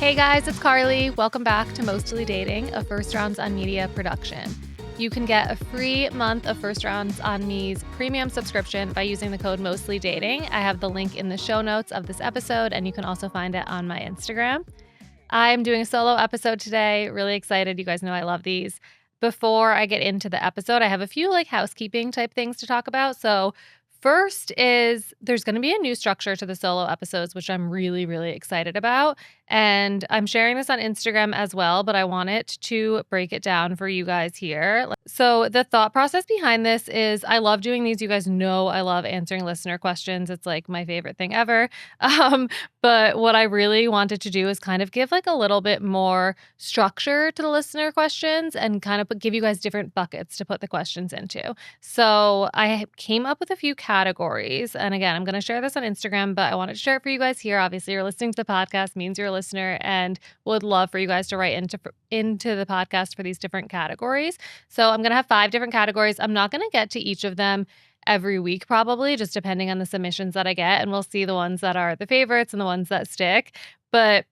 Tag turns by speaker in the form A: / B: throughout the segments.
A: Hey guys, it's Carly. Welcome back to Mostly Dating, a First Rounds on Media production. You can get a free month of First Rounds on Me's premium subscription by using the code MOSTLYDATING. I have the link in the show notes of this episode, and you can also find it on my Instagram. I'm doing a solo episode today. Really excited. You guys know I love these. Before I get into the episode, I have a few housekeeping type things to talk about. So first is there's going to be a new structure to the solo episodes, which I'm really, really excited about. And I'm sharing this on Instagram as well, but I wanted to break it down for you guys here. So the thought process behind this is I love doing these. You guys know I love answering listener questions. It's like my favorite thing ever. But what I really wanted to do is kind of give a little bit more structure to the listener questions and kind of give you guys different buckets to put the questions into. So I came up with a few categories. And again, I'm going to share this on Instagram, but I wanted to share it for you guys here. Obviously, you're listening to the podcast, means you're a listener, and would love for you guys to write into the podcast for these different categories. So I'm going to have 5 different categories. I'm not going to get to each of them every week, probably, just depending on the submissions that I get. And we'll see the ones that are the favorites and the ones that stick. But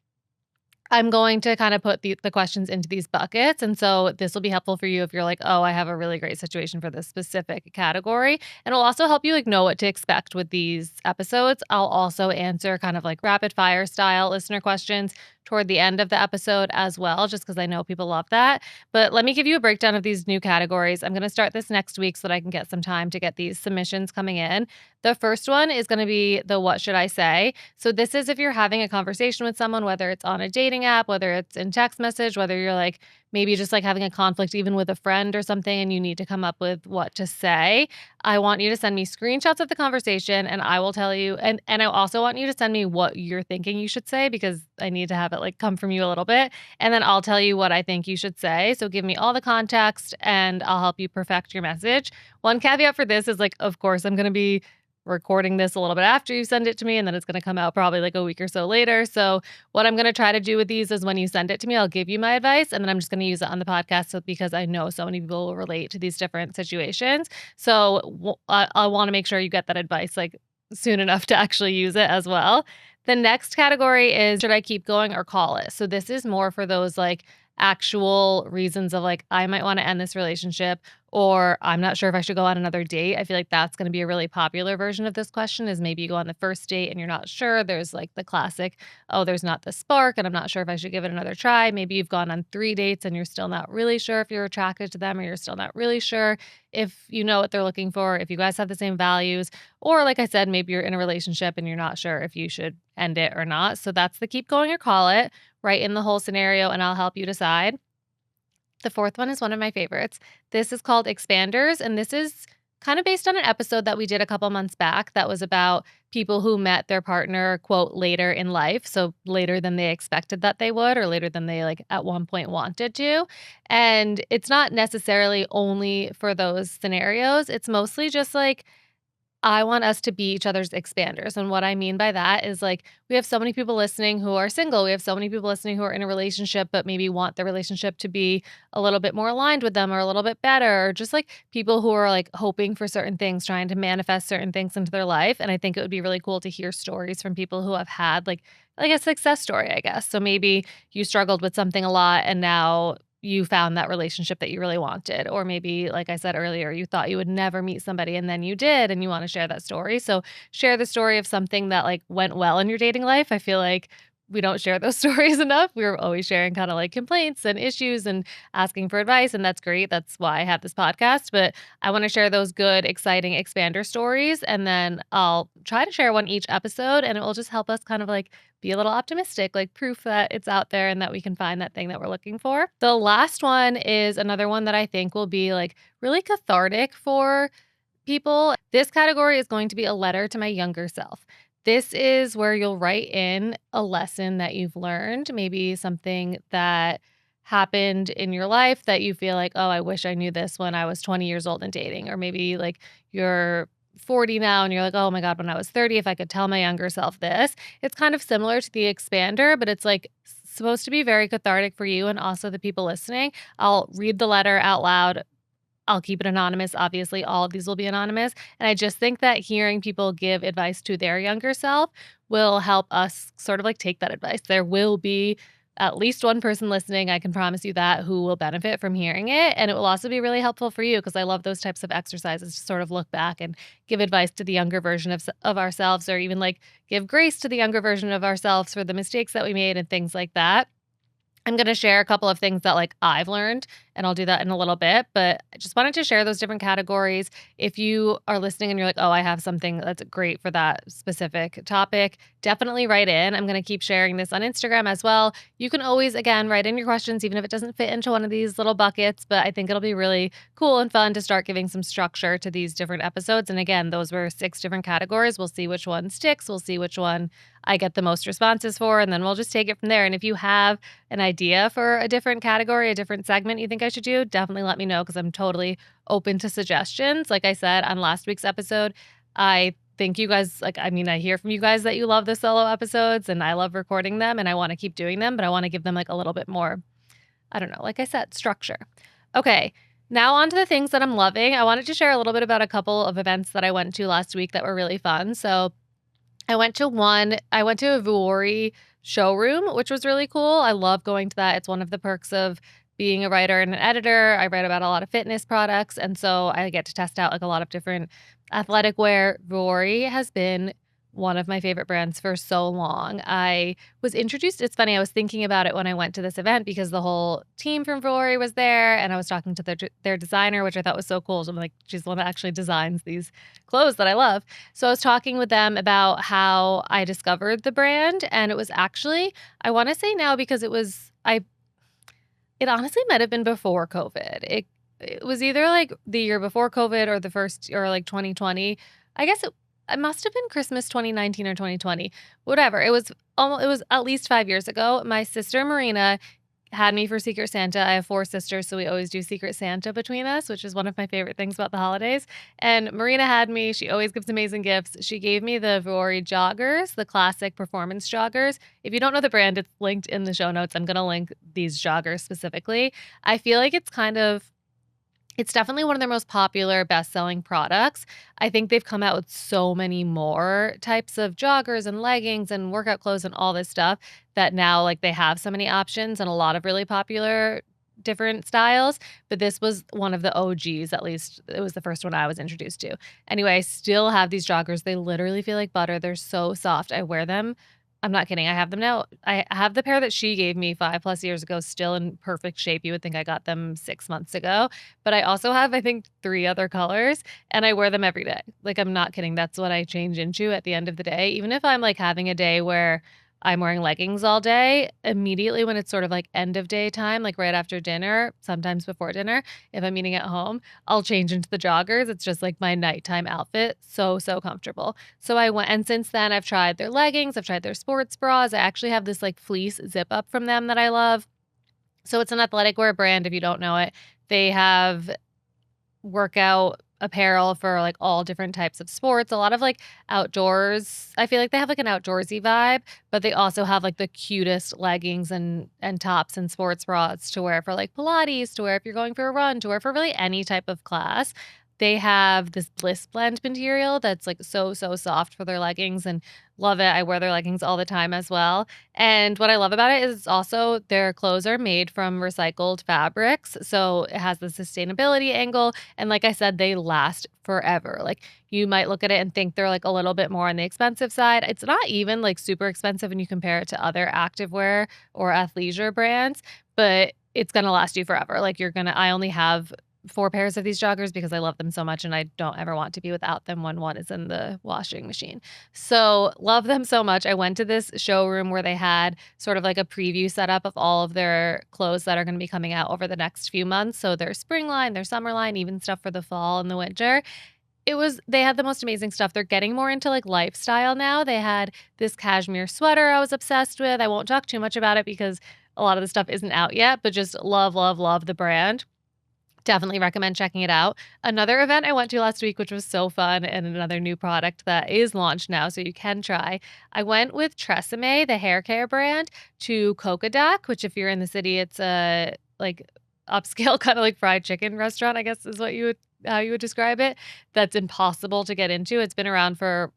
A: I'm going to kind of put the questions into these buckets. And so this will be helpful for you if you're like, oh, I have a really great situation for this specific category. And it'll also help you know what to expect with these episodes. I'll also answer kind of rapid fire style listener questions toward the end of the episode as well, just because I know people love that. But let me give you a breakdown of these new categories. I'm going to start this next week so that I can get some time to get these submissions coming in. The first one is going to be the what should I say? So this is if you're having a conversation with someone, whether it's on a dating app, whether it's in text message, whether you're maybe just having a conflict even with a friend or something and you need to come up with what to say. I want you to send me screenshots of the conversation and I will tell you, and I also want you to send me what you're thinking you should say because I need to have it come from you a little bit. And then I'll tell you what I think you should say. So give me all the context and I'll help you perfect your message. One caveat for this is of course, I'm going to be recording this a little bit after you send it to me, and then it's going to come out probably a week or so later. So what I'm going to try to do with these is when you send it to me, I'll give you my advice, and then I'm just going to use it on the podcast because I know so many people will relate to these different situations. So I want to make sure you get that advice soon enough to actually use it as well. The next category is should I keep going or call it? So this is more for those actual reasons of I might want to end this relationship, or I'm not sure if I should go on another date. I feel that's going to be a really popular version of this question is maybe you go on the first date and you're not sure. There's the classic, oh, there's not the spark and I'm not sure if I should give it another try. Maybe you've gone on 3 dates and you're still not really sure if you're attracted to them, or you're still not really sure if you know what they're looking for, if you guys have the same values, or like I said, maybe you're in a relationship and you're not sure if you should end it or not. So that's the keep going or call it. Write in the whole scenario and I'll help you decide. The fourth one is one of my favorites. This is called Expanders, and this is kind of based on an episode that we did a couple months back that was about people who met their partner, quote, later in life. So later than they expected that they would, or later than they at one point wanted to. And it's not necessarily only for those scenarios. It's mostly just I want us to be each other's expanders. And what I mean by that is we have so many people listening who are single. We have so many people listening who are in a relationship, but maybe want the relationship to be a little bit more aligned with them or a little bit better, or just people who are hoping for certain things, trying to manifest certain things into their life. And I think it would be really cool to hear stories from people who have had a success story, I guess. So maybe you struggled with something a lot and now you found that relationship that you really wanted. Or maybe, like I said earlier, you thought you would never meet somebody and then you did and you want to share that story. So share the story of something that went well in your dating life. I feel we don't share those stories enough. We're always sharing kind of complaints and issues and asking for advice. And that's great. That's why I have this podcast. But I want to share those good, exciting expander stories. And then I'll try to share one each episode. And it will just help us kind of be a little optimistic, proof that it's out there and that we can find that thing that we're looking for. The last one is another one that I think will be really cathartic for people. This category is going to be a letter to my younger self. This is where you'll write in a lesson that you've learned, maybe something that happened in your life that you feel oh, I wish I knew this when I was 20 years old and dating, or maybe you're 40 now and you're oh my God, when I was 30, if I could tell my younger self this. It's kind of similar to the expander, but it's supposed to be very cathartic for you and also the people listening. I'll read the letter out loud. I'll keep it anonymous. Obviously, all of these will be anonymous. And I just think that hearing people give advice to their younger self will help us sort of take that advice. There will be at least one person listening, I can promise you that, who will benefit from hearing it. And it will also be really helpful for you because I love those types of exercises to sort of look back and give advice to the younger version of ourselves, or even like give grace to the younger version of ourselves for the mistakes that we made and things like that. I'm gonna share a couple of things that, like, I've learned, and I'll do that in a little bit, but I just wanted to share those different categories. If you are listening and you're like, "Oh, I have something that's great for that specific topic," definitely write in. I'm gonna keep sharing this on Instagram as well. You can always, again, write in your questions, even if it doesn't fit into one of these little buckets, but I think it'll be really cool and fun to start giving some structure to these different episodes, and again, those were 6 different categories. We'll see which one sticks. We'll see which one I get the most responses for, and then we'll just take it from there, and if you have an idea for a different category, a different segment you think I should do, definitely let me know because I'm totally open to suggestions. Like I said on last week's episode, I think you guys like, I mean, I hear from you guys that you love the solo episodes and I love recording them and I want to keep doing them, but I want to give them like a little bit more, I don't know, like I said, structure. Okay. Now on to the things that I'm loving. I wanted to share a little bit about a couple of events that I went to last week that were really fun. So I went to a Vuori showroom, which was really cool. I love going to that. It's one of the perks of being a writer and an editor. I write about a lot of fitness products, and so I get to test out like a lot of different athletic wear. Vuori has been one of my favorite brands for so long. I was introduced, it's funny, I was thinking about it when I went to this event because the whole team from Vuori was there and I was talking to their designer, which I thought was so cool. So I'm like, she's the one that actually designs these clothes that I love. So I was talking with them about how I discovered the brand, and it was actually, I want to say now because it honestly might have been before COVID. It was either like the year before COVID or the first or like 2020. I guess it must have been Christmas 2019 or 2020. Whatever. It was at least 5 years ago. My sister Marina had me for Secret Santa. I have 4 sisters, so we always do Secret Santa between us, which is one of my favorite things about the holidays. And Marina had me. She always gives amazing gifts. She gave me the Vuori joggers, the classic performance joggers. If you don't know the brand, it's linked in the show notes. I'm going to link these joggers specifically. I feel like it's definitely one of their most popular best-selling products. I think they've come out with so many more types of joggers and leggings and workout clothes and all this stuff that now like they have so many options and a lot of really popular different styles, but this was one of the OGs, at least it was the first one I was introduced to. Anyway, I still have these joggers. They literally feel like butter. They're so soft. I wear them. I'm not kidding. I have them now. I have the pair that she gave me 5+ years ago, still in perfect shape. You would think I got them 6 months ago. But I also have, I think, 3 other colors, and I wear them every day. Like, I'm not kidding. That's what I change into at the end of the day. Even if I'm like having a day where I'm wearing leggings all day, immediately when it's sort of like end of day time, like right after dinner, sometimes before dinner, if I'm eating at home, I'll change into the joggers. It's just like my nighttime outfit. So, so comfortable. So I went, and since then I've tried their leggings, I've tried their sports bras. I actually have this like fleece zip up from them that I love. So it's an athletic wear brand if you don't know it. They have workout apparel for like all different types of sports, a lot of like outdoors. I feel like they have like an outdoorsy vibe, but they also have like the cutest leggings and tops and sports bras to wear for like Pilates, to wear if you're going for a run, to wear for really any type of class. They have this bliss blend material that's like so so soft for their leggings, and love it. I wear their leggings all the time as well. And what I love about it is also their clothes are made from recycled fabrics. So it has the sustainability angle. And like I said, they last forever. Like you might look at it and think they're like a little bit more on the expensive side. It's not even like super expensive when you compare it to other activewear or athleisure brands, but it's going to last you forever. Like I only have 4 pairs of these joggers because I love them so much and I don't ever want to be without them when one is in the washing machine. So love them so much. I went to this showroom where they had sort of like a preview setup of all of their clothes that are going to be coming out over the next few months. So their spring line, their summer line, even stuff for the fall and the winter. They had the most amazing stuff. They're getting more into like lifestyle now. They had this cashmere sweater I was obsessed with. I won't talk too much about it because a lot of the stuff isn't out yet, but just love, love, love the brand. Definitely recommend checking it out. Another event I went to last week, which was so fun, and another new product that is launched now, so you can try. I went with Tresemme, the hair care brand, to Cocodac, which if you're in the city, it's a like upscale kind of like fried chicken restaurant, I guess is how you would describe it. That's impossible to get into. It's been around for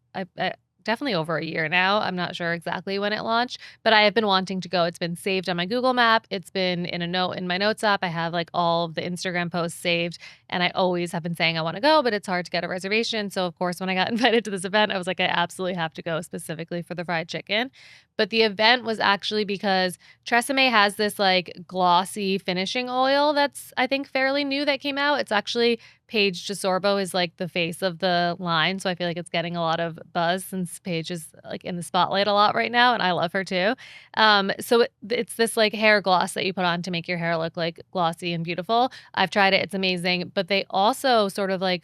A: definitely over a year now. I'm not sure exactly when it launched, but I have been wanting to go. It's been saved on my Google Map. It's been in a note in my notes app. I have like all of the Instagram posts saved, and I always have been saying I want to go, but it's hard to get a reservation. So of course, when I got invited to this event, I was like, I absolutely have to go specifically for the fried chicken. But the event was actually because Tresemme has this like glossy finishing oil that's I think fairly new that came out. It's actually Paige DeSorbo is like the face of the line, so I feel like it's getting a lot of buzz since Paige is like in the spotlight a lot right now, and I love her too. It's this like hair gloss that you put on to make your hair look like glossy and beautiful. I've tried it; it's amazing. But they also sort of like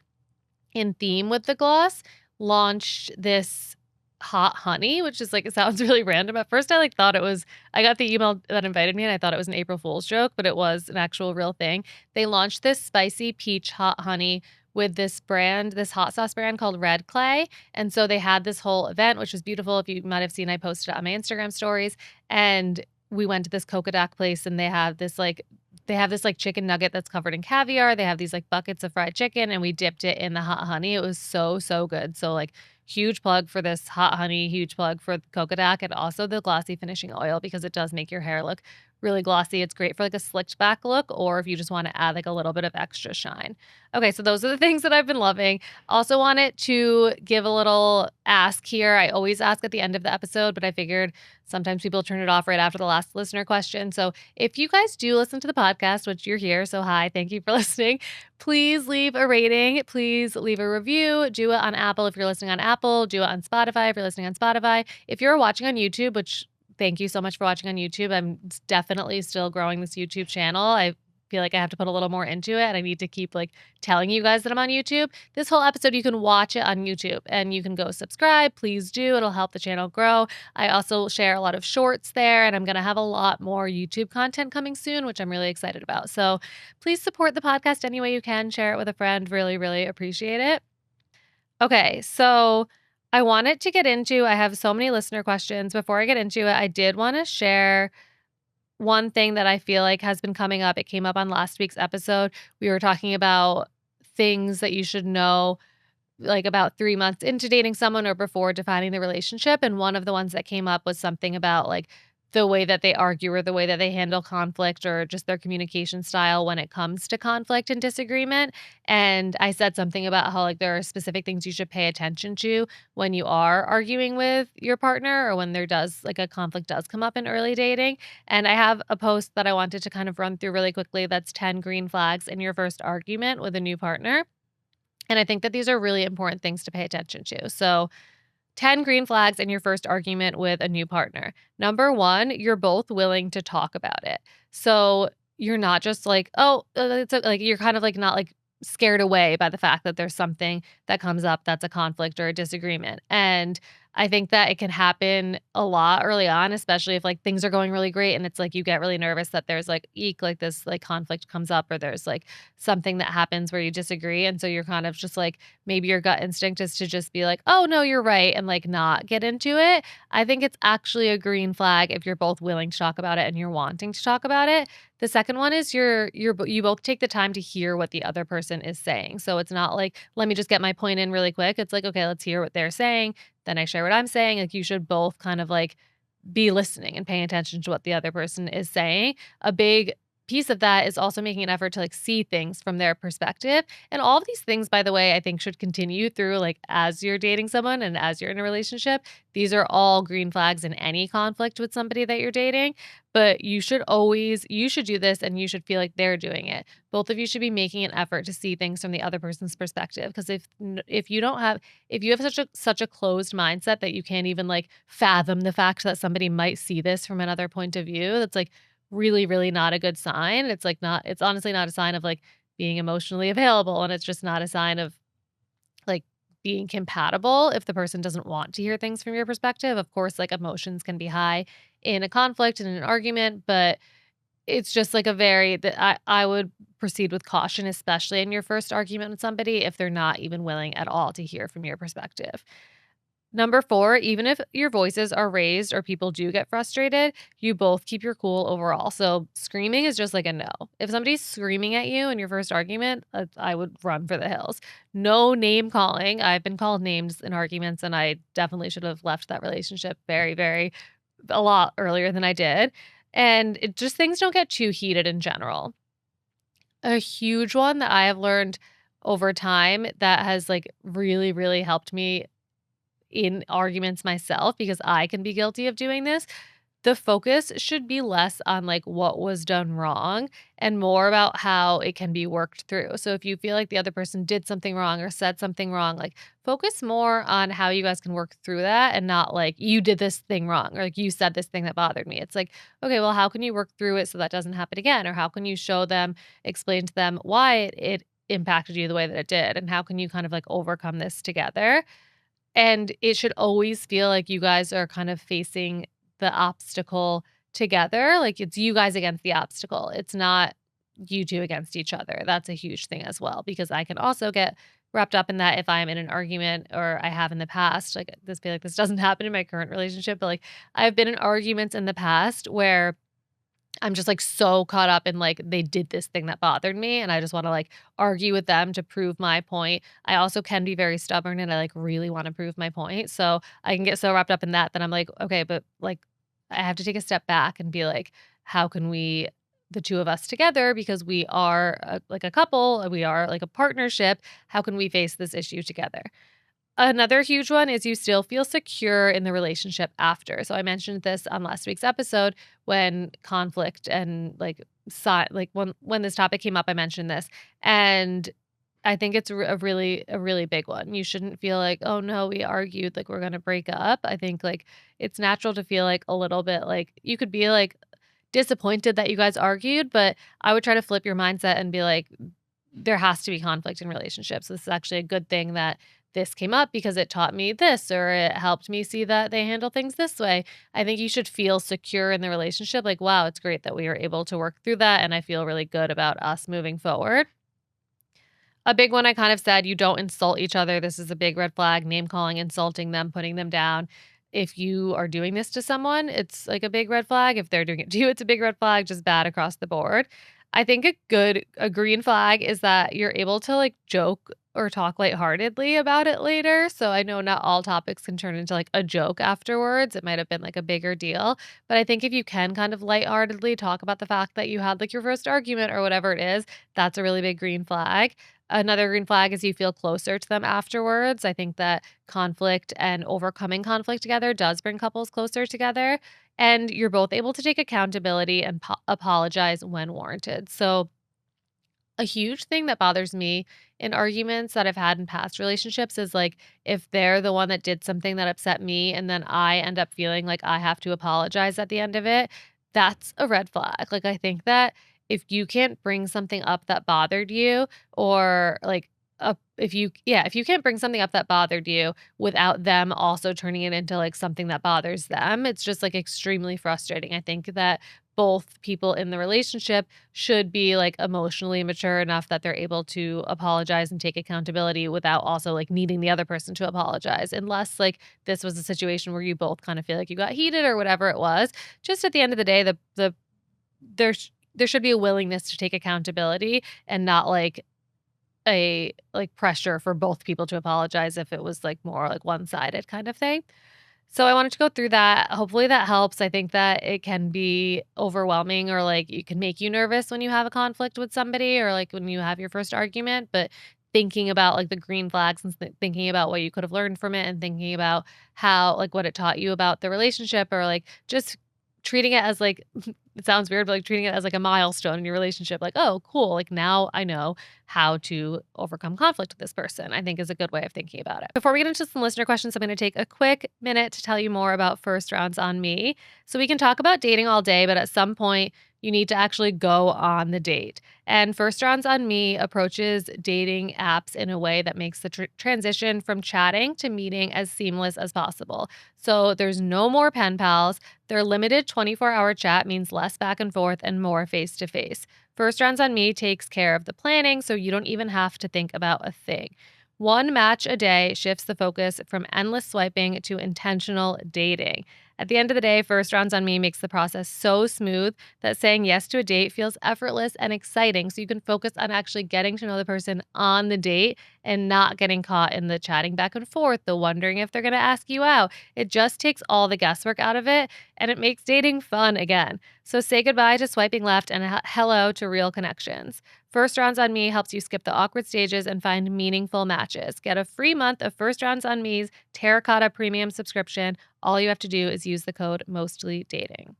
A: in theme with the gloss, launched this hot honey, which is like it sounds really random. At first, I like thought it was I got the email that invited me and I thought it was an April Fool's joke, but it was an actual real thing. They launched this spicy peach hot honey with this brand, this hot sauce brand called Red Clay. And so they had this whole event, which was beautiful. If you might have seen, I posted it on my Instagram stories. And we went to this Kokodak place and they have this like chicken nugget that's covered in caviar. They have these like buckets of fried chicken and we dipped it in the hot honey. It was so, so good. So like huge plug for this hot honey, huge plug for Kokodak and also the glossy finishing oil because it does make your hair look really glossy. It's great for like a slicked back look or if you just want to add like a little bit of extra shine. Okay, so those are the things that I've been loving. Also wanted to give a little ask here. I always ask at the end of the episode, but I figured sometimes people turn it off right after the last listener question. So if you guys do listen to the podcast, which you're here, so hi, thank you for listening, please leave a rating. Please leave a review. Do it on Apple if you're listening on Apple. Do it on Spotify if you're listening on Spotify. If you're watching on YouTube, which thank you so much for watching on YouTube. I'm definitely still growing this YouTube channel. I feel like I have to put a little more into it and I need to keep like telling you guys that I'm on YouTube. This whole episode, you can watch it on YouTube and you can go subscribe. Please do. It'll help the channel grow. I also share a lot of shorts there and I'm going to have a lot more YouTube content coming soon, which I'm really excited about. So please support the podcast any way you can. Share it with a friend. Really, really appreciate it. Okay, so I wanted to get into, I have so many listener questions. Before I get into it, I did want to share one thing that I feel like has been coming up. It came up on last week's episode. We were talking about things that you should know like about 3 months into dating someone or before defining the relationship. And one of the ones that came up was something about like the way that they argue or the way that they handle conflict or just their communication style when it comes to conflict and disagreement. And I said something about how like there are specific things you should pay attention to when you are arguing with your partner or when there does like a conflict does come up in early dating. And I have a post that I wanted to kind of run through really quickly that's 10 green flags in your first argument with a new partner. And I think that these are really important things to pay attention to. So, 10 green flags in your first argument with a new partner. Number one, you're both willing to talk about it. So, you're not just like, oh, like you're kind of like not like scared away by the fact that there's something that comes up that's a conflict or a disagreement. And I think that it can happen a lot early on, especially if like things are going really great and it's like you get really nervous that there's like like this like conflict comes up or there's like something that happens where you disagree. And so you're kind of just like maybe your gut instinct is to just be like, oh no, you're right, and like not get into it. I think it's actually a green flag if you're both willing to talk about it and you're wanting to talk about it. The second one is you both take the time to hear what the other person is saying. So it's not like, let me just get my point in really quick. It's like, okay, let's hear what they're saying. Then I share what I'm saying. Like you should both kind of like be listening and paying attention to what the other person is saying. A big piece of that is also making an effort to like see things from their perspective. And all of these things, by the way, I think should continue through like as you're dating someone and as you're in a relationship. These are all green flags in any conflict with somebody that you're dating. But you should do this and you should feel like they're doing it. Both of you should be making an effort to see things from the other person's perspective. Because if you don't have, if you have such a closed mindset that you can't even like fathom the fact that somebody might see this from another point of view, that's like really, really not a good sign. It's honestly not a sign of like being emotionally available. And it's just not a sign of like being compatible if the person doesn't want to hear things from your perspective. Of course, like emotions can be high in a conflict and in an argument, but it's just like a very that I would proceed with caution, especially in your first argument with somebody if they're not even willing at all to hear from your perspective. Number 4, even if your voices are raised or people do get frustrated, you both keep your cool overall. So screaming is just like a no. If somebody's screaming at you in your first argument, I would run for the hills. No name calling. I've been called names in arguments, and I definitely should have left that relationship very, very a lot earlier than I did. And it just things don't get too heated in general. A huge one that I have learned over time that has like really, really helped me in arguments myself, because I can be guilty of doing this. The focus should be less on like what was done wrong and more about how it can be worked through. So if you feel like the other person did something wrong or said something wrong, like focus more on how you guys can work through that, and not like you did this thing wrong or like you said this thing that bothered me. It's like, okay, well, how can you work through it so that doesn't happen again? Or how can you show them, explain to them why it impacted you the way that it did? And how can you kind of like overcome this together? And it should always feel like you guys are kind of facing the obstacle together. Like it's you guys against the obstacle. It's not you two against each other. That's a huge thing as well, because I can also get wrapped up in that if I'm in an argument, or I have in the past. Like this feel like this doesn't happen in my current relationship, but like I've been in arguments in the past where I'm just, like, so caught up in, like, they did this thing that bothered me, and I just wanna, like, argue with them to prove my point. I also can be very stubborn, and I, like, really wanna prove my point, so I can get so wrapped up in that I'm like, "Okay, but, like, I have to take a step back and be like, how can we the 2 of us together, because we are, like, a couple, we are, like, a partnership, how can we face this issue together?" Another huge one is you still feel secure in the relationship after. So I mentioned this on last week's episode when conflict and like when this topic came up, I mentioned this. And I think it's a really big one. You shouldn't feel like, "Oh no, we argued, like we're going to break up." I think like it's natural to feel like a little bit like you could be like disappointed that you guys argued, but I would try to flip your mindset and be like, there has to be conflict in relationships. This is actually a good thing that this came up because it taught me this, or it helped me see that they handle things this way. I think you should feel secure in the relationship. Like, wow, it's great that we were able to work through that. And I feel really good about us moving forward. A big one I kind of said, you don't insult each other. This is a big red flag. Name calling, insulting them, putting them down. If you are doing this to someone, it's like a big red flag. If they're doing it to you, it's a big red flag, just bad across the board. I think a green flag is that you're able to like joke or talk lightheartedly about it later. So I know not all topics can turn into like a joke afterwards. It might have been like a bigger deal. But I think if you can kind of lightheartedly talk about the fact that you had like your first argument or whatever it is, that's a really big green flag. Another green flag is you feel closer to them afterwards. I think that conflict and overcoming conflict together does bring couples closer together, and you're both able to take accountability and apologize when warranted. So, a huge thing that bothers me in arguments that I've had in past relationships is like if they're the one that did something that upset me and then I end up feeling like I have to apologize at the end of it, that's a red flag. Like I think that if you can't bring something up that bothered you, or like if you can't bring something up that bothered you without them also turning it into like something that bothers them, it's just like extremely frustrating. I think that both people in the relationship should be like emotionally mature enough that they're able to apologize and take accountability without also like needing the other person to apologize. Unless like this was a situation where you both kind of feel like you got heated or whatever it was. Just at the end of the day, there should be a willingness to take accountability, and not like a like pressure for both people to apologize if it was like more like one-sided kind of thing. So I wanted to go through that. Hopefully that helps. I think that it can be overwhelming, or like it can make you nervous when you have a conflict with somebody, or like when you have your first argument, but thinking about like the green flags and thinking about what you could have learned from it, and thinking about how like what it taught you about the relationship, or like just treating it as like it sounds weird, but like treating it as like a milestone in your relationship. Like, oh, cool. Like now I know how to overcome conflict with this person, I think is a good way of thinking about it. Before we get into some listener questions, I'm going to take a quick minute to tell you more about First Rounds on Me. So we can talk about dating all day, but at some point you need to actually go on the date. And First Rounds on Me approaches dating apps in a way that makes the transition from chatting to meeting as seamless as possible. So there's no more pen pals. Their limited 24-hour chat means less back and forth and more face to face. First Rounds on Me takes care of the planning, so you don't even have to think about a thing. One match a day shifts the focus from endless swiping to intentional dating. At the end of the day, First Rounds on Me makes the process so smooth that saying yes to a date feels effortless and exciting. So you can focus on actually getting to know the person on the date and not getting caught in the chatting back and forth, the wondering if they're going to ask you out. It just takes all the guesswork out of it and it makes dating fun again. So say goodbye to swiping left and hello to real connections. First Rounds on Me helps you skip the awkward stages and find meaningful matches. Get a free month of First Rounds on Me's Terracotta Premium subscription. All you have to do is use the code MOSTLYDATING.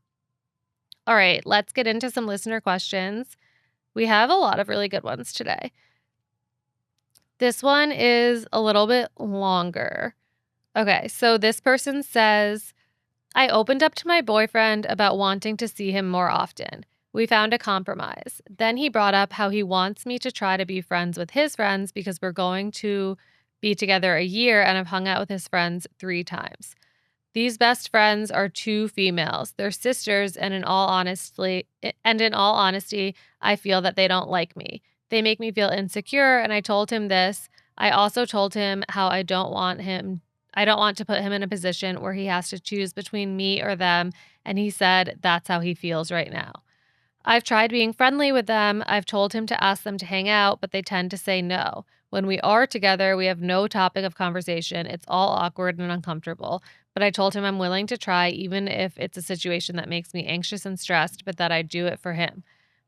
A: All right, let's get into some listener questions. We have a lot of really good ones today. This one is a little bit longer. Okay, so this person says, I opened up to my boyfriend about wanting to see him more often. We found a compromise. Then he brought up how he wants me to try to be friends with his friends because we're going to be together a year and I've hung out with his friends 3 times. These best friends are 2 females. They're sisters, and in all honesty, I feel that they don't like me. They make me feel insecure, and I told him this. I also told him how I don't want to put him in a position where he has to choose between me or them, and he said that's how he feels right now. I've tried being friendly with them. I've told him to ask them to hang out, but they tend to say no. When we are together, we have no topic of conversation. It's all awkward and uncomfortable. But I told him I'm willing to try, even if it's a situation that makes me anxious and stressed, but that I do it for him.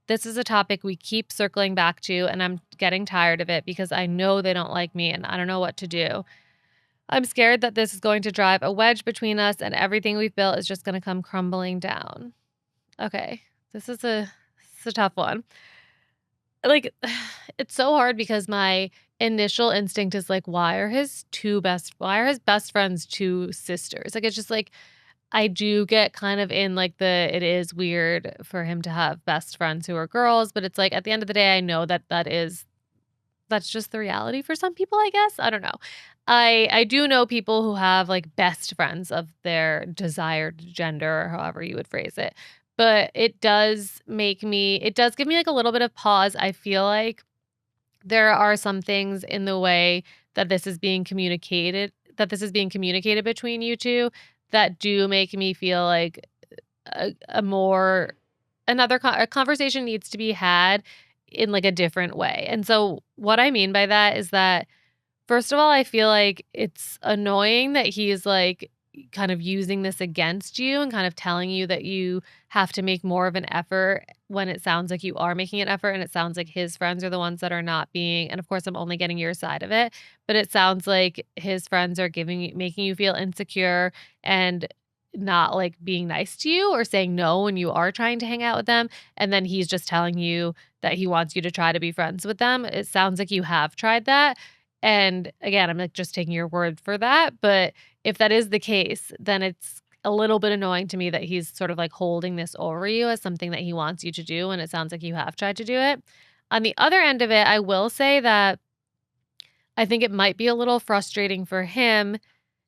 A: This is a topic we keep circling back to, and I'm getting tired of it because I know they don't like me and I don't know what to do. I'm scared that this is going to drive a wedge between us and everything we've built is just going to come crumbling down. Okay, this is a tough one. Like, it's so hard because my initial instinct is like, why are his best friends 2 sisters? Like, it's just like, I do get kind of in like it is weird for him to have best friends who are girls, but it's like at the end of the day, I know that that's just the reality for some people, I guess. I don't know. I do know people who have like best friends of their desired gender or however you would phrase it. But it does give me like a little bit of pause. I feel like there are some things in the way that this is being communicated between you two that do make me feel like a more a conversation needs to be had in like a different way. And so what I mean by that is that first of all, I feel like it's annoying that he's like kind of using this against you and kind of telling you that you have to make more of an effort when it sounds like you are making an effort and it sounds like his friends are the ones that are not being, and of course I'm only getting your side of it, but it sounds like his friends are making you feel insecure and not like being nice to you or saying no when you are trying to hang out with them, and then he's just telling you that he wants you to try to be friends with them. It sounds like you have tried that. And again, I'm like just taking your word for that. But if that is the case, then it's a little bit annoying to me that he's sort of like holding this over you as something that he wants you to do. And it sounds like you have tried to do it. On the other end of it, I will say that I think it might be a little frustrating for him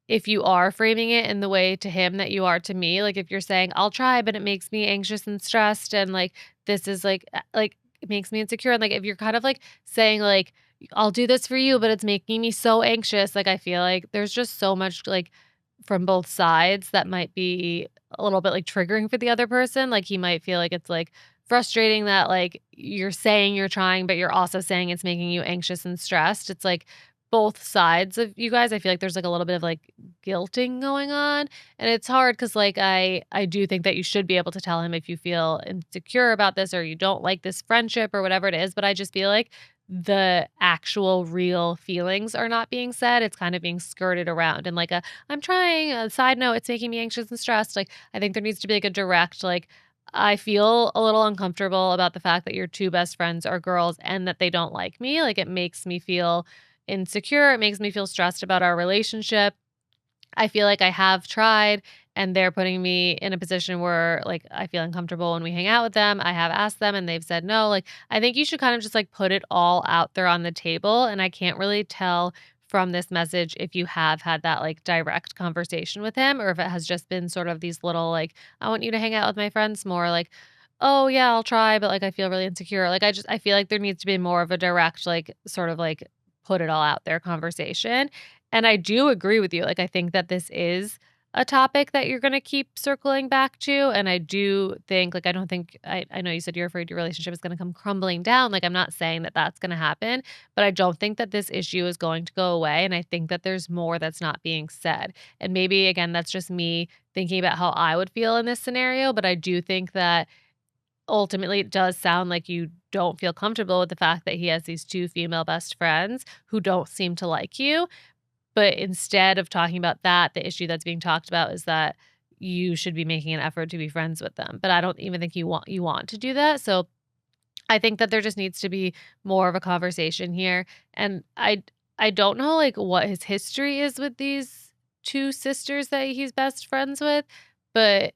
A: if you are framing it in the way to him that you are to me. Like if you're saying, I'll try, but it makes me anxious and stressed. And like, this is like, it makes me insecure. And like, if you're kind of like saying, like, I'll do this for you, but it's making me so anxious. Like, I feel like there's just so much like from both sides that might be a little bit like triggering for the other person. Like, he might feel like it's like frustrating that like you're saying you're trying, but you're also saying it's making you anxious and stressed. It's like both sides of you guys. I feel like there's like a little bit of like guilting going on. And it's hard because like I do think that you should be able to tell him if you feel insecure about this or you don't like this friendship or whatever it is. But I just feel like the actual real feelings are not being said. It's kind of being skirted around and like I'm trying a side note, it's making me anxious and stressed. Like I think there needs to be like a direct like I feel a little uncomfortable about the fact that your 2 best friends are girls and that they don't like me. Like it makes me feel insecure. It makes me feel stressed about our relationship. I feel like I have tried and they're putting me in a position where like I feel uncomfortable when we hang out with them. I have asked them and they've said no. Like I think you should kind of just like put it all out there on the table, and I can't really tell from this message if you have had that like direct conversation with him or if it has just been sort of these little like I want you to hang out with my friends more, like oh yeah, I'll try, but like I feel really insecure. Like I feel like there needs to be more of a direct like sort of like put it all out there conversation. And I do agree with you. Like, I think that this is a topic that you're going to keep circling back to. And I do think, like, I don't think, I know you said you're afraid your relationship is going to come crumbling down. Like, I'm not saying that that's going to happen, but I don't think that this issue is going to go away. And I think that there's more that's not being said. And maybe, again, that's just me thinking about how I would feel in this scenario. But I do think that ultimately it does sound like you don't feel comfortable with the fact that he has these two female best friends who don't seem to like you. But instead of talking about that, the issue that's being talked about is that you should be making an effort to be friends with them. But I don't even think you want to do that. So I think that there just needs to be more of a conversation here. And I don't know like what his history is with these two sisters that he's best friends with, but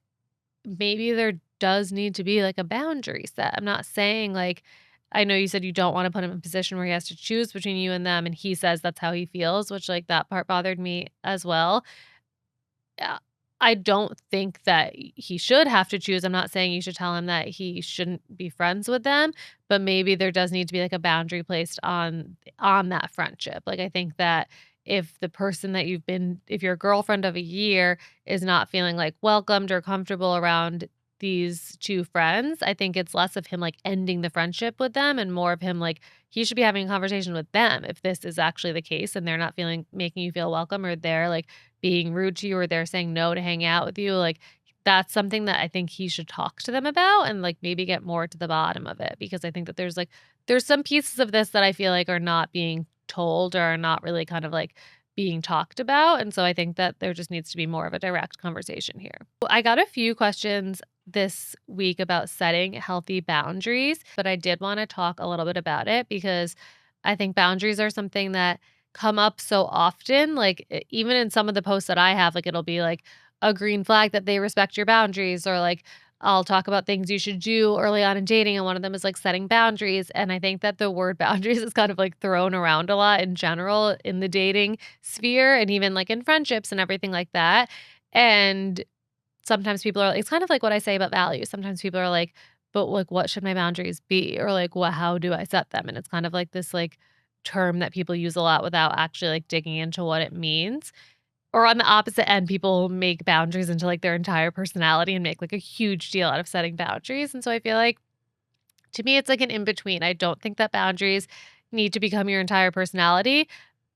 A: maybe there does need to be like a boundary set. I'm not saying like, I know you said you don't want to put him in a position where he has to choose between you and them, and he says that's how he feels, which like that part bothered me as well. uh, I don't think that he should have to choose. I'm not saying you should tell him that he shouldn't be friends with them, but maybe there does need to be like a boundary placed on that friendship. Like I think that if the person that if your girlfriend of a year is not feeling like welcomed or comfortable around these two friends, I think it's less of him like ending the friendship with them and more of him like he should be having a conversation with them if this is actually the case and they're not feeling making you feel welcome or they're like being rude to you or they're saying no to hang out with you, like that's something that I think he should talk to them about and like maybe get more to the bottom of it because I think that there's some pieces of this that I feel like are not being told or are not really kind of like being talked about. And so I think that there just needs to be more of a direct conversation here. I got a few questions this week about setting healthy boundaries, but I did want to talk a little bit about it because I think boundaries are something that come up so often. Like even in some of the posts that I have, like it'll be like a green flag that they respect your boundaries, or like I'll talk about things you should do early on in dating. And one of them is like setting boundaries. And I think that the word boundaries is kind of like thrown around a lot in general in the dating sphere and even like in friendships and everything like that. And sometimes people are it's kind of like what I say about values. Sometimes people are like, "But, like, what should my boundaries be?" Or, like, "What how do I set them?" And it's kind of like this, like, term that people use a lot without actually, like, digging into what it means. Or on the opposite end, people make boundaries into, like, their entire personality and make, like, a huge deal out of setting boundaries. And so I feel like, to me, it's like an in between. I don't think that boundaries need to become your entire personality,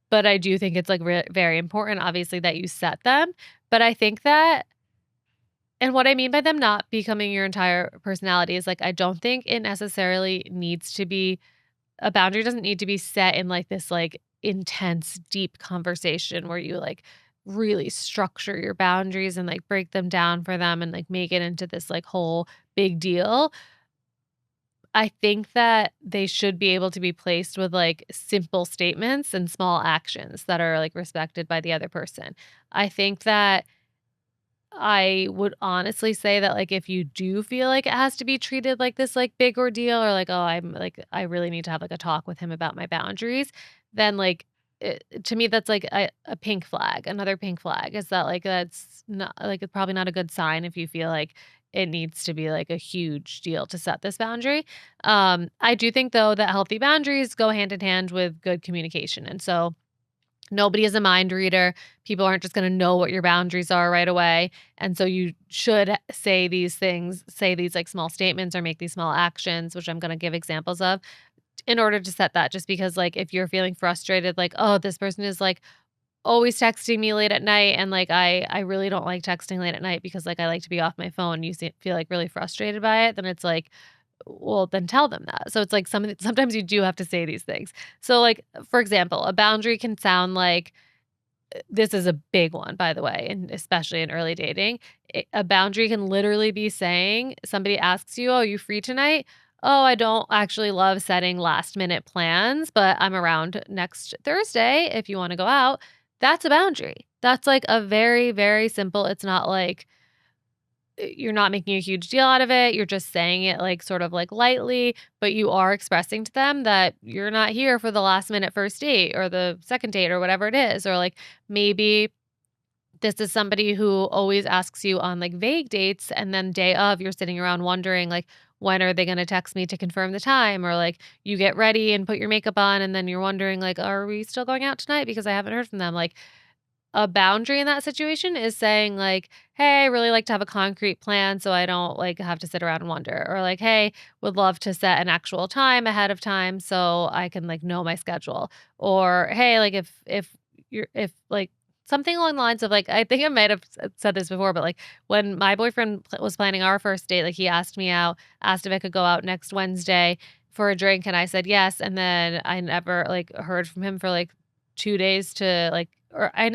A: but I do think it's, like, very important, obviously, that you set them. But I think that and what I mean by them not becoming your entire personality is, like, I don't think it necessarily needs to be a boundary doesn't need to be set in, like, this, like, intense, deep conversation where you, like, really structure your boundaries and, like, break them down for them and, like, make it into this, like, whole big deal. I think that they should be able to be placed with, like, simple statements and small actions that are, like, respected by the other person. I think that I would honestly say that, like, if you do feel like it has to be treated like this, like, big ordeal or like, "Oh, I really need to have, like, a talk with him about my boundaries," then, like, to me, that's, like, a pink flag. Another pink flag is that, like, that's not like, it's probably not a good sign if you feel like it needs to be, like, a huge deal to set this boundary. I do think, though, that healthy boundaries go hand in hand with good communication, and so nobody is a mind reader. People aren't just gonna know what your boundaries are right away, and so you should say these things, say these, like, small statements or make these small actions, which I'm gonna give examples of, in order to set that. Just because, like, if you're feeling frustrated, like, "Oh, this person is, like, always texting me late at night, and, like, I really don't like texting late at night because, like, I like to be off my phone," you feel, like, really frustrated by it, then it's like, well, then tell them that. So it's like sometimes you do have to say these things. So, like, for example, a boundary can sound like this is a big one, by the way, and especially in early dating. A boundary can literally be saying somebody asks you, "Oh, you free tonight?" "Oh, I don't actually love setting last minute plans, but I'm around next Thursday if you want to go out." That's a boundary. That's like a very, very simple, it's not like you're not making a huge deal out of it. You're just saying it like sort of like lightly, but you are expressing to them that you're not here for the last minute first date or the second date or whatever it is. Or like maybe this is somebody who always asks you on like vague dates and then day of you're sitting around wondering like when are they gonna text me to confirm the time? Or like you get ready and put your makeup on and then you're wondering like, are we still going out tonight? Because I haven't heard from them. Like a boundary in that situation is saying like, "Hey, I really like to have a concrete plan so I don't like have to sit around and wonder." Or like, "Hey, would love to set an actual time ahead of time so I can like know my schedule." Or, "Hey, like if like something along the lines of like I think I might have said this before, but like when my boyfriend was planning our first date, like he asked me out, asked if I could go out next Wednesday for a drink and I said yes, and then I never like heard from him for like 2 days to like or I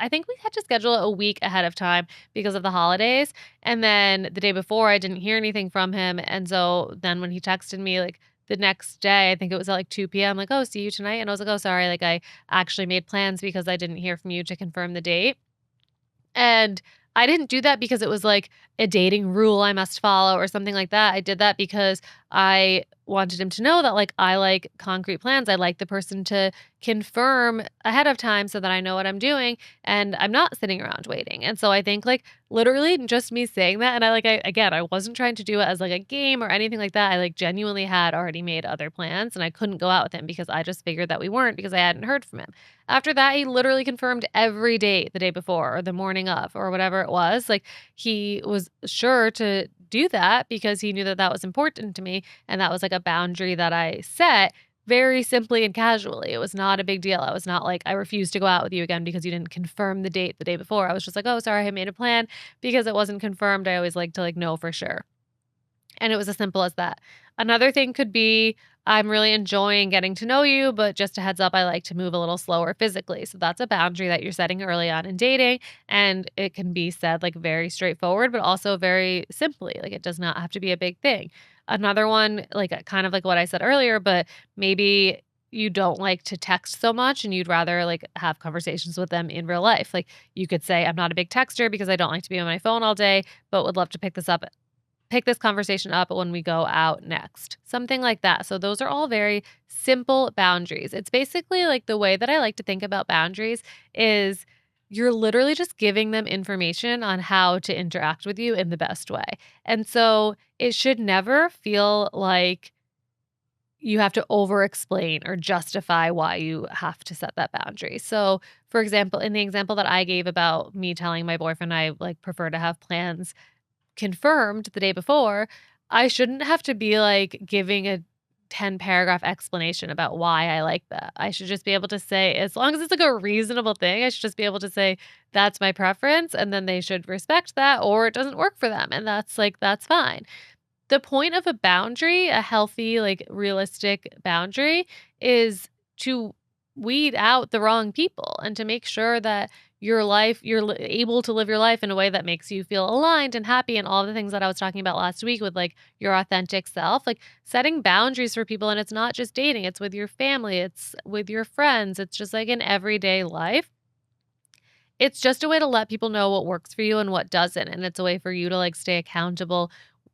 A: think we had to schedule it a week ahead of time because of the holidays, and then the day before, I didn't hear anything from him, and so then when he texted me, like, the next day, I think it was at, like, 2 p.m., like, "Oh, see you tonight," and I was like, "Oh, sorry, like, I actually made plans because I didn't hear from you to confirm the date." And I didn't do that because it was like a dating rule I must follow or something like that. I did that because I wanted him to know that like I like concrete plans. I like the person to confirm ahead of time so that I know what I'm doing and I'm not sitting around waiting. And so I think like literally just me saying that and I again, I wasn't trying to do it as like a game or anything like that. I like genuinely had already made other plans and I couldn't go out with him because I just figured that we weren't because I hadn't heard from him. After that, he literally confirmed every date the day before or the morning of or whatever it was. Like he was sure to do that because he knew that that was important to me and that was like a boundary that I set very simply and casually. It was not a big deal. I was not like I refuse to go out with you again because you didn't confirm the date the day before. I was just like, "Oh, sorry, I made a plan because it wasn't confirmed." I always like to like know for sure. And it was as simple as that. Another thing could be, I'm really enjoying getting to know you, but just a heads up, I like to move a little slower physically. So that's a boundary that you're setting early on in dating. And it can be said like very straightforward, but also very simply. Like it does not have to be a big thing. Another one, like kind of like what I said earlier, but maybe you don't like to text so much and you'd rather like have conversations with them in real life. Like you could say, I'm not a big texter because I don't like to be on my phone all day, but would love to pick this conversation up when we go out next. Something like that. So those are all very simple boundaries. It's basically like the way that I like to think about boundaries is you're literally just giving them information on how to interact with you in the best way. And so it should never feel like you have to over explain or justify why you have to set that boundary. So, for example, in the example that I gave about me telling my boyfriend I like prefer to have plans confirmed the day before, I shouldn't have to be, like, giving a 10-paragraph explanation about why I like that. I should just be able to say as long as it's, like, a reasonable thing, I should just be able to say, "That's my preference," and then they should respect that, or it doesn't work for them, and that's fine. The point of a boundary, a healthy, like, realistic boundary, is to weed out the wrong people and to make sure that you're able to live your life in a way that makes you feel aligned and happy and all the things that I was talking about last week with, like, your authentic self. Like, setting boundaries for people, and it's not just dating, it's with your family, it's with your friends, it's just, like, in everyday life. It's just a way to let people know what works for you and what doesn't, and it's a way for you to, like, stay accountable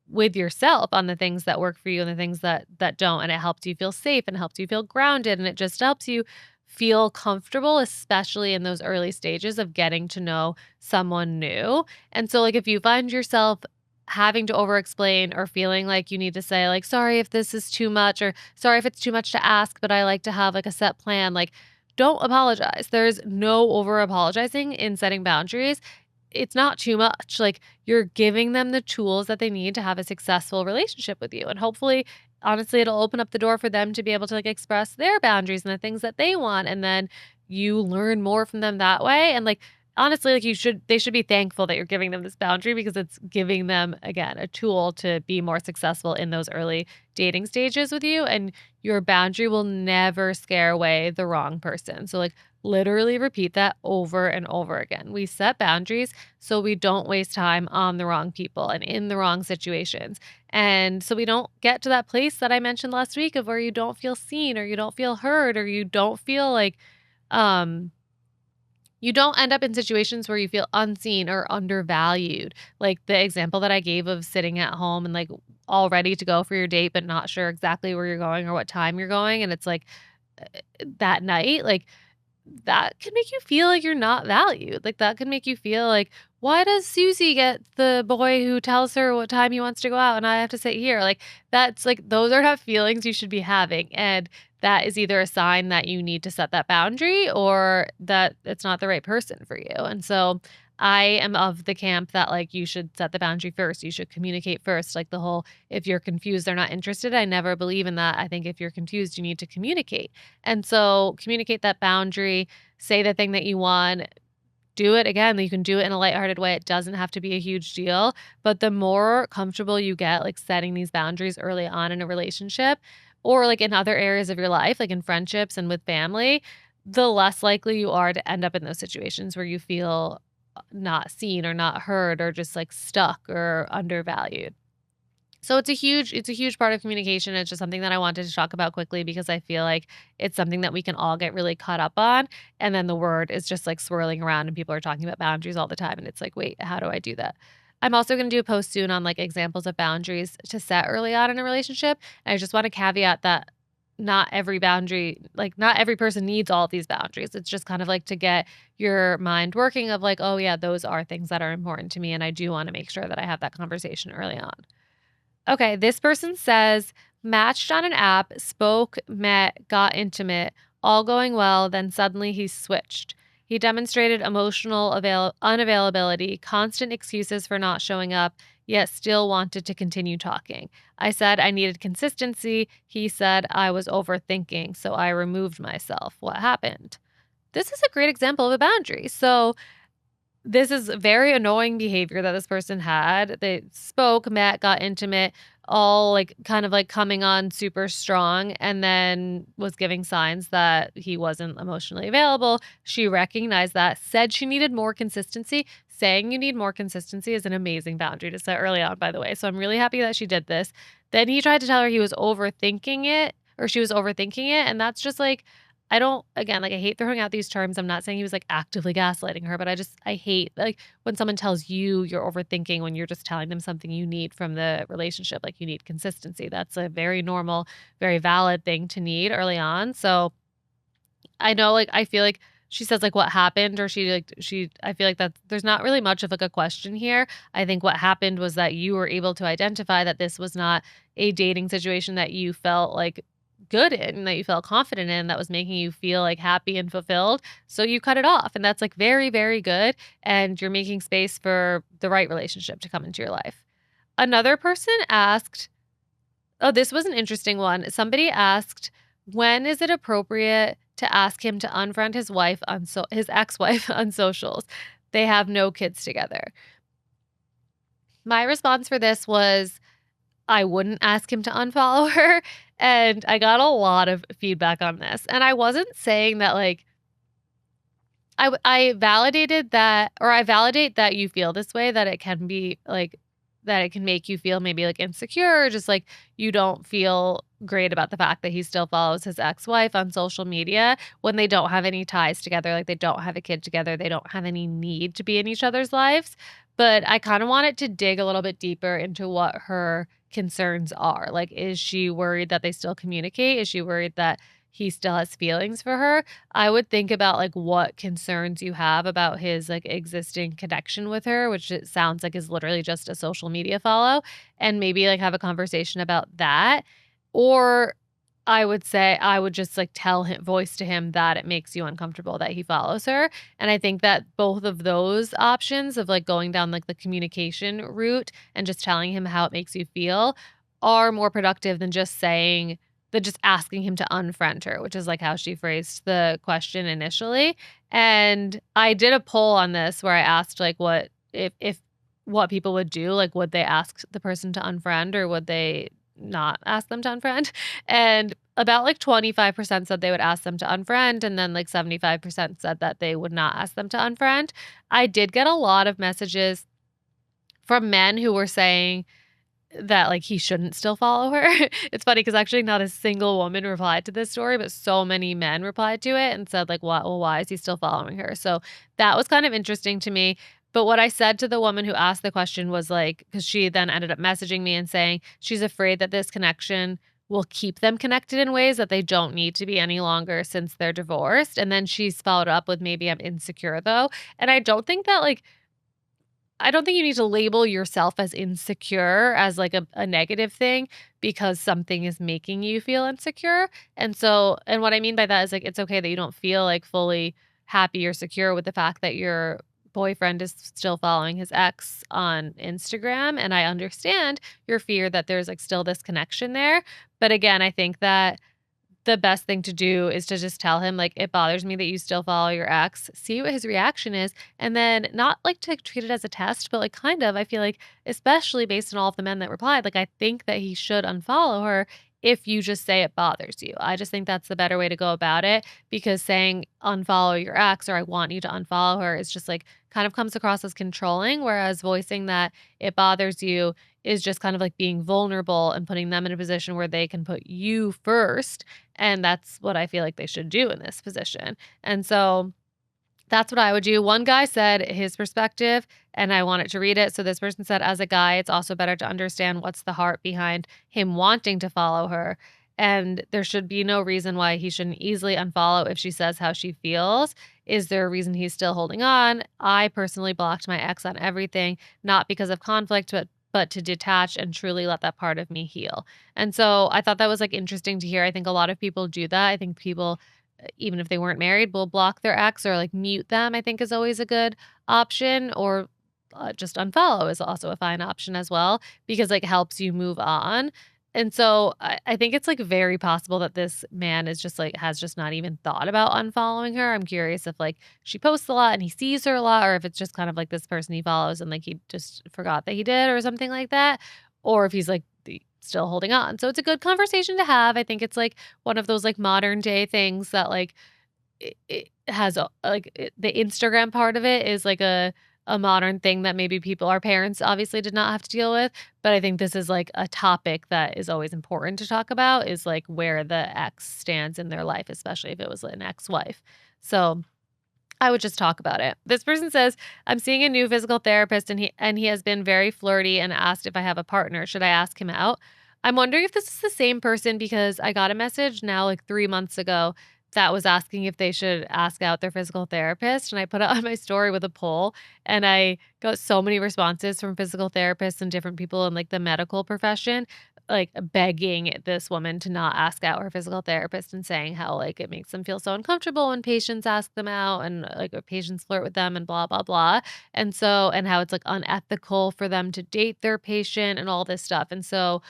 A: with yourself on the things that work for you and the things that don't, and it helps you feel safe and helps you feel grounded, and it just helps you feel comfortable, especially in those early stages of getting to know someone new. And so, like, if you find yourself having to over explain or feeling like you need to say like, "Sorry if this is too much," or "Sorry if it's too much to ask, but I like to have, like, a set plan," like, don't apologize. There's no over apologizing in setting boundaries. It's not too much. Like, you're giving them the tools that they need to have a successful relationship with you. And hopefully, honestly, it'll open up the door for them to be able to like express their boundaries and the things that they want. And then you learn more from them that way. And like, honestly, like they should be thankful that you're giving them this boundary because it's giving them, again, a tool to be more successful in those early dating stages with you. And your boundary will never scare away the wrong person. So, like, literally repeat that over and over again. We set boundaries so we don't waste time on the wrong people and in the wrong situations. And so we don't get to that place that I mentioned last week of where you don't feel seen or you don't feel heard or you don't feel like um you don't end up in situations where you feel unseen or undervalued. Like the example that I gave of sitting at home and like all ready to go for your date, but not sure exactly where you're going or what time you're going. And it's like that night, like that can make you feel like you're not valued. Like that can make you feel like, why does Susie get the boy who tells her what time he wants to go out and I have to sit here? Like, that's like, those are not feelings you should be having. And that is either a sign that you need to set that boundary or that it's not the right person for you. And so I am of the camp that like you should set the boundary first. You should communicate first. Like the whole, if you're confused, they're not interested. I never believe in that. I think if you're confused, you need to communicate. And so communicate that boundary, say the thing that you want, do it again. You can do it in a lighthearted way. It doesn't have to be a huge deal. But the more comfortable you get, like setting these boundaries early on in a relationship or like in other areas of your life, like in friendships and with family, the less likely you are to end up in those situations where you feel not seen or not heard or just like stuck or undervalued. So it's a huge part of communication. It's just something that I wanted to talk about quickly because I feel like it's something that we can all get really caught up on. And then the word is just like swirling around and people are talking about boundaries all the time. And it's like, wait, how do I do that? I'm also going to do a post soon on like examples of boundaries to set early on in a relationship. And I just want to caveat that not every boundary, like not every person needs all of these boundaries. It's just kind of like to get your mind working of like, oh yeah, those are things that are important to me. And I do want to make sure that I have that conversation early on. Okay, this person says, matched on an app, spoke, met, got intimate, all going well, then suddenly he switched. He demonstrated emotional unavailability, constant excuses for not showing up, yet still wanted to continue talking. I said I needed consistency. He said I was overthinking, so I removed myself. What happened? This is a great example of a boundary. So, this is very annoying behavior that this person had. They spoke, met, got intimate, all like kind of like coming on super strong, and then was giving signs that he wasn't emotionally available. She recognized that, said she needed more consistency. Saying you need more consistency is an amazing boundary to set early on, by the way. So I'm really happy that she did this. Then he tried to tell her he was overthinking it or she was overthinking it. And that's just like, I don't again, like, I hate throwing out these terms. I'm not saying he was, like, actively gaslighting her, but I hate, like, when someone tells you you're overthinking when you're just telling them something you need from the relationship, like, you need consistency. That's a very normal, very valid thing to need early on. So, I know, like, I feel like she says, like, what happened or she I feel like that there's not really much of, like, a question here. I think what happened was that you were able to identify that this was not a dating situation that you felt, like, good in, that you felt confident in, that was making you feel, like, happy and fulfilled, so you cut it off, and that's, like, very, very good, and you're making space for the right relationship to come into your life. Another person asked, oh, this was an interesting one. Somebody asked, "When is it appropriate to ask him to unfriend his wife on his ex-wife on socials? They have no kids together." My response for this was, I wouldn't ask him to unfollow her, and I got a lot of feedback on this. And I wasn't saying that, like, I validated that, or I validate that you feel this way, that it can be like that it can make you feel maybe like insecure, or just like you don't feel great about the fact that he still follows his ex-wife on social media when they don't have any ties together, like they don't have a kid together, they don't have any need to be in each other's lives. But I kind of wanted to dig a little bit deeper into what her concerns are. Like, is she worried that they still communicate? Is she worried that he still has feelings for her? I would think about, like, what concerns you have about his, like, existing connection with her, which it sounds like is literally just a social media follow, and maybe, like, have a conversation about that. Or I would say I would just, like, tell him voice to him that it makes you uncomfortable that he follows her, and I think that both of those options of, like, going down, like, the communication route and just telling him how it makes you feel are more productive than just asking him to unfriend her, which is, like, how she phrased the question initially. And I did a poll on this where I asked, like, what if what people would do, like, would they ask the person to unfriend or would they not ask them to unfriend? And about, like, 25% said they would ask them to unfriend, and then, like, 75% said that they would not ask them to unfriend. I did get a lot of messages from men who were saying that, like, he shouldn't still follow her. It's funny because actually not a single woman replied to this story, but so many men replied to it and said, like, "What? Well, why is he still following her?" So that was kind of interesting to me. But what I said to the woman who asked the question was like, because she then ended up messaging me and saying she's afraid that this connection will keep them connected in ways that they don't need to be any longer since they're divorced. And then she's followed up with, maybe I'm insecure though. And I don't think that, like, I don't think you need to label yourself as insecure as like a negative thing because something is making you feel insecure. And what I mean by that is like it's okay that you don't feel like fully happy or secure with the fact that your boyfriend is still following his ex on Instagram. And I understand your fear that there's like still this connection there. But again, I think that the best thing to do is to just tell him, like, "It bothers me that you still follow your ex." See what his reaction is, and then not, like, to treat it as a test, but, like, kind of, I feel like, especially based on all of the men that replied, like, I think that he should unfollow her if you just say it bothers you. I just think that's the better way to go about it because saying, "Unfollow your ex," or, "I want you to unfollow her," is just, like, kind of comes across as controlling, whereas voicing that it bothers you is just kind of, like, being vulnerable and putting them in a position where they can put you first, and that's what I feel like they should do in this position. And so that's what I would do. One guy said his perspective, and I wanted to read it. So this person said, as a guy, it's also better to understand what's the heart behind him wanting to follow her. And there should be no reason why he shouldn't easily unfollow if she says how she feels. Is there a reason he's still holding on? I personally blocked my ex on everything, not because of conflict, but to detach and truly let that part of me heal. And so I thought that was like interesting to hear. I think a lot of people do that. I think people even if they weren't married, will block their ex or like mute them, I think is always a good option. Or just unfollow is also a fine option as well because like helps you move on. And so I think it's like very possible that this man is just like has just not even thought about unfollowing her. I'm curious if like she posts a lot and he sees her a lot, or if it's just kind of like this person he follows and like he just forgot that he did or something like that. Or if he's like still holding on. So it's a good conversation to have. I think it's like one of those like modern day things that like it has the Instagram part of it is like a modern thing that maybe people our parents obviously did not have to deal with, but I think this is like a topic that is always important to talk about is like where the ex stands in their life, especially if it was an ex-wife. So I would just talk about it. This person says, "I'm seeing a new physical therapist and he has been very flirty and asked if I have a partner. Should I ask him out?" I'm wondering if this is the same person because I got a message now like 3 months ago that was asking if they should ask out their physical therapist, and I put it on my story with a poll, and I got so many responses from physical therapists and different people in like the medical profession like begging this woman to not ask out her physical therapist and saying how like it makes them feel so uncomfortable when patients ask them out and like or patients flirt with them and blah blah blah. And so and how it's like unethical for them to date their patient and all this stuff. And so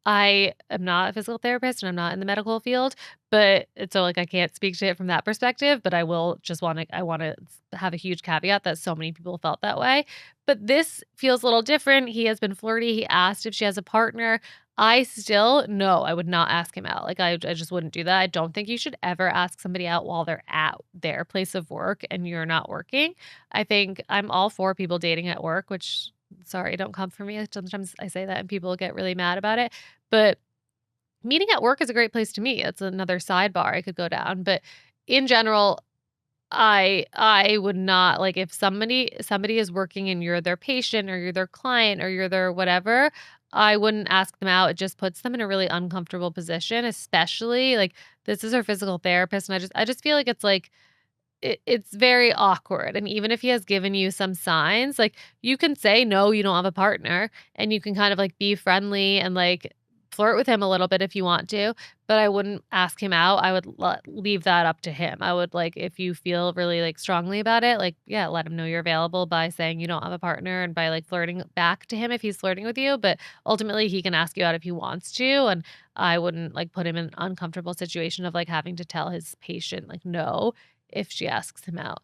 A: I am not a physical therapist and I'm not in the medical field, but it's so like I can't speak to it from that perspective, but I want to have a huge caveat that so many people felt that way. But this feels a little different. He has been flirty. He asked if she has a partner. I still no, I would not ask him out. Like I just wouldn't do that. I don't think you should ever ask somebody out while they're at their place of work and you're not working. I think I'm all for people dating at work, which sorry, don't come for me. Sometimes I say that and people get really mad about it. But meeting at work is a great place to meet. It's another sidebar I could go down. But in general, I would not like if somebody is working and you're their patient or you're their client or you're their whatever, I wouldn't ask them out. It just puts them in a really uncomfortable position, especially like this is her physical therapist. And I just feel like it's like it's very awkward, and even if he has given you some signs, like, you can say, "No, you don't have a partner," and you can kind of, like, be friendly and, like, flirt with him a little bit if you want to, but I wouldn't ask him out. I would leave that up to him. I would, like, if you feel really, like, strongly about it, like, yeah, let him know you're available by saying you don't have a partner and by, like, flirting back to him if he's flirting with you, but ultimately, he can ask you out if he wants to, and I wouldn't, like, put him in an uncomfortable situation of, like, having to tell his patient, like, no if she asks him out.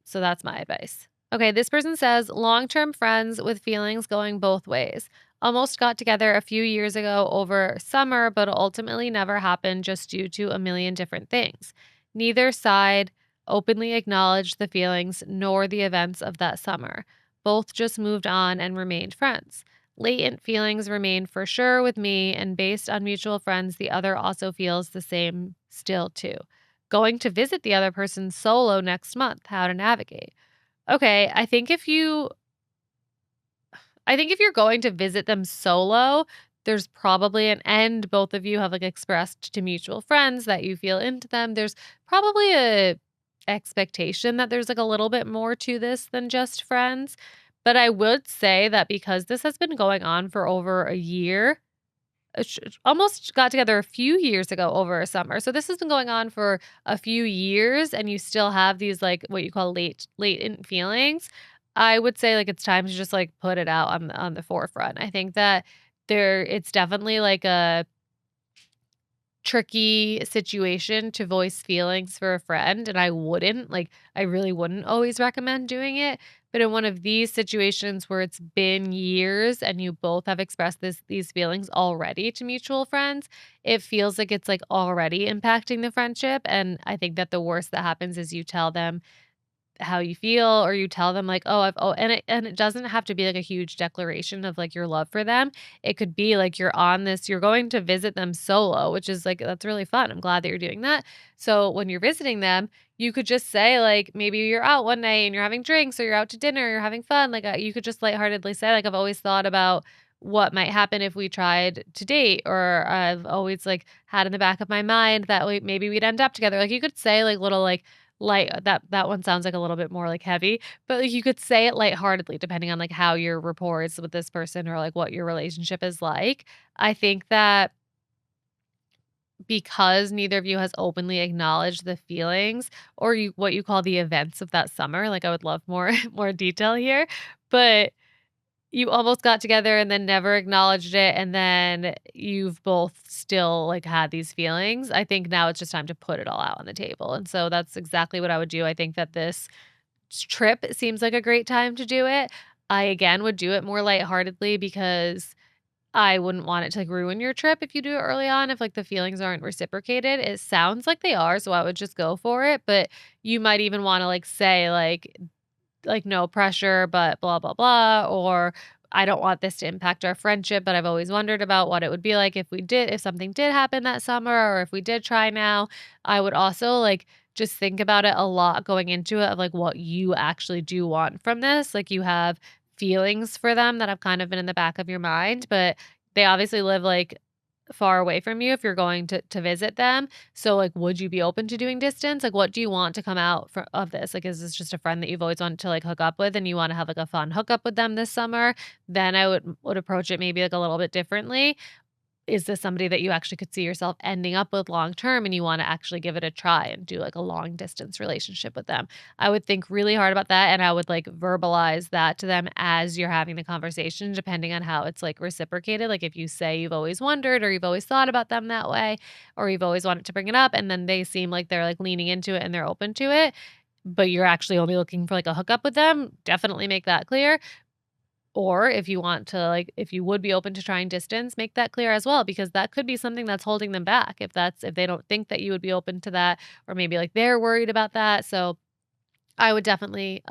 A: So that's my advice. Okay, this person says long term friends with feelings going both ways. Almost got together a few years ago over summer, but ultimately never happened just due to a million different things. Neither side openly acknowledged the feelings nor the events of that summer. Both just moved on and remained friends. Latent feelings remain for sure with me, and based on mutual friends, the other also feels the same still too. Going to visit the other person solo next month, how to navigate. Okay, I think if you're going to visit them solo, there's probably an end both of you have like expressed to mutual friends that you feel into them. There's probably a expectation that there's like a little bit more to this than just friends. But I would say that because this has been going on for over a year, almost got together a few years ago over a summer. So this has been going on for a few years and you still have these like what you call latent feelings. I would say like it's time to just like put it out on the forefront. I think that it's definitely like a tricky situation to voice feelings for a friend, and I really wouldn't always recommend doing it, but in one of these situations where it's been years and you both have expressed these feelings already to mutual friends, it feels like it's, like, already impacting the friendship, and I think that the worst that happens is you tell them how you feel or you tell them like, "Oh, I've" oh, and it doesn't have to be like a huge declaration of like your love for them. It could be like you're going to visit them solo, which is like that's really fun. I'm glad that you're doing that. So when you're visiting them, you could just say like maybe you're out one night and you're having drinks or you're out to dinner, you're having fun. Like you could just lightheartedly say like I've always thought about what might happen if we tried to date, or I've always like had in the back of my mind that maybe we'd end up together. Like you could say like little like that one sounds like a little bit more, like, heavy, but, like, you could say it lightheartedly depending on, like, how your rapport is with this person or, like, what your relationship is like. I think that because neither of you has openly acknowledged the feelings or what you call the events of that summer, like, I would love more more detail here, but you almost got together and then never acknowledged it, and then you've both still, like, had these feelings. I think now it's just time to put it all out on the table, and so that's exactly what I would do. I think that this trip seems like a great time to do it. I, again, would do it more lightheartedly because I wouldn't want it to, like, ruin your trip if you do it early on, if, like, the feelings aren't reciprocated. It sounds like they are, so I would just go for it, but you might even wanna, like, say, like, "No pressure, but blah, blah, blah," or, "I don't want this to impact our friendship, but I've always wondered about what it would be like if something did happen that summer or if we did try now." I would also, like, just think about it a lot going into it of, like, what you actually do want from this. Like, you have feelings for them that have kind of been in the back of your mind, but they obviously live, like, far away from you if you're going to visit them. So, like, would you be open to doing distance? Like, what do you want to come out of this? Like, is this just a friend that you've always wanted to, like, hook up with and you wanna have, like, a fun hookup with them this summer? Then I would approach it maybe, like, a little bit differently. Is this somebody that you actually could see yourself ending up with long term and you wanna actually give it a try and do, like, a long distance relationship with them? I would think really hard about that, and I would, like, verbalize that to them as you're having the conversation, depending on how it's, like, reciprocated. Like, if you say you've always wondered or you've always thought about them that way, or you've always wanted to bring it up, and then they seem like they're, like, leaning into it and they're open to it, but you're actually only looking for, like, a hookup with them, definitely make that clear. Or if you want to, like, if you would be open to trying distance, make that clear as well, because that could be something that's holding them back. If they don't think that you would be open to that, or maybe like they're worried about that. So I would definitely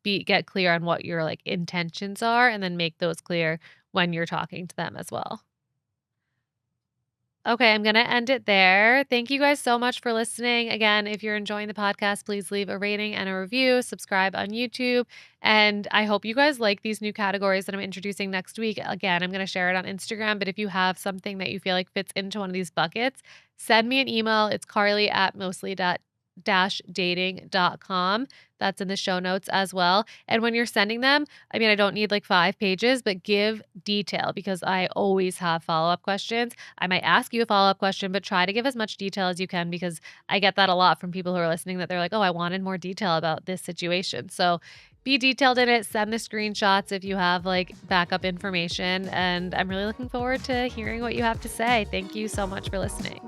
A: be get clear on what your like intentions are and then make those clear when you're talking to them as well. Okay, I'm going to end it there. Thank you guys so much for listening. Again, if you're enjoying the podcast, please leave a rating and a review, subscribe on YouTube, and I hope you guys like these new categories that I'm introducing next week. Again, I'm going to share it on Instagram, but if you have something that you feel like fits into one of these buckets, send me an email. It's carly@mostly dating.com. That's in the show notes as well. And when you're sending them, I mean, I don't need like 5 pages, but give detail because I always have follow-up questions. I might ask you a follow-up question, but try to give as much detail as you can because I get that a lot from people who are listening that they're like, "Oh, I wanted more detail about this situation." So be detailed in it, send the screenshots if you have like backup information, and I'm really looking forward to hearing what you have to say. Thank you so much for listening.